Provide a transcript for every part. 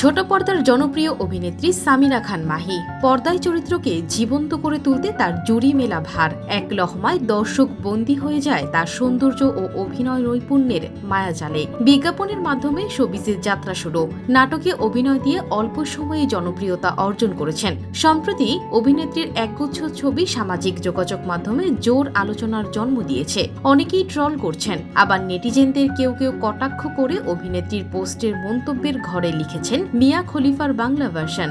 ছোট পর্দার জনপ্রিয় অভিনেত্রী সামিরা খান মাহি পর্দায় চরিত্রকে জীবন্ত করে তুলতে তার জুড়ি মেলা ভার। এক লহমায় দর্শক বন্দী হয়ে যায় তার সৌন্দর্য ও অভিনয় নৈপুণ্যের মায়াজালে। বিজ্ঞাপনের মাধ্যমে শোবিজের যাত্রা শুরু। নাটকে অভিনয় দিয়ে অল্প সময়ে জনপ্রিয়তা অর্জন করেছেন। সম্প্রতি অভিনেত্রীর একগুচ্ছ ছবি সামাজিক যোগাযোগ মাধ্যমে জোর আলোচনার জন্ম দিয়েছে। অনেকেই ট্রল করছেন, আবার নেটিজেনদের কেউ কেউ কটাক্ষ করে অভিনেত্রীর পোস্টের মন্তব্যের ঘরে লিখেছেন মিয়া খলিফার বাংলা ভার্সন।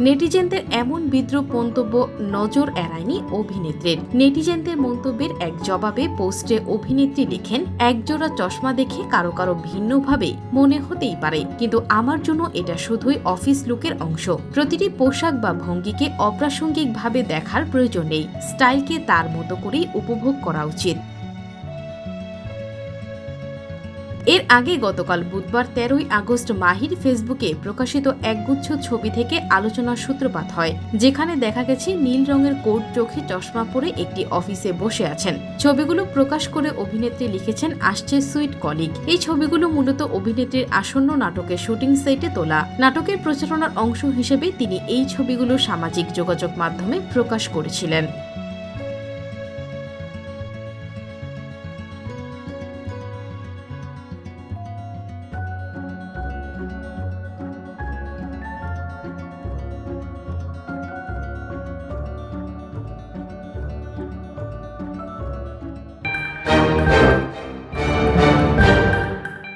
নেটিজেনদের এমন বিদ্রূপ মন্তব্য নজর এড়ায়নি অভিনেত্রীর। নেটিজেনদের মন্তব্যের এক জবাবে পোস্টে অভিনেত্রী লেখেন, একজোড়া চশমা দেখে কারো কারো ভিন্নভাবে মনে হতেই পারে, কিন্তু আমার জন্য এটা শুধুই অফিস লুকের অংশ। প্রতিটি পোশাক বা ভঙ্গিকে অপ্রাসঙ্গিকভাবে দেখার প্রয়োজন নেই। স্টাইলকে তার মতো করেই উপভোগ করা উচিত। এর আগে গতকাল বুধবার 13ই আগস্ট মাহির ফেসবুকে প্রকাশিত একগুচ্ছ ছবি থেকে আলোচনার সূত্রপাত হয়, যেখানে দেখা গেছে নীল রঙের কোট, চোখে চশমা পরে একটি অফিসে বসে আছেন। ছবিগুলো প্রকাশ করে অভিনেত্রী লিখেছেন, আসছে সুইট কলিগ। এই ছবিগুলো মূলত অভিনেত্রীর আসন্ন নাটকের শুটিং সাইটে তোলা। নাটকের প্রচারণার অংশ হিসেবে তিনি এই ছবিগুলো সামাজিক যোগাযোগ মাধ্যমে প্রকাশ করেছিলেন।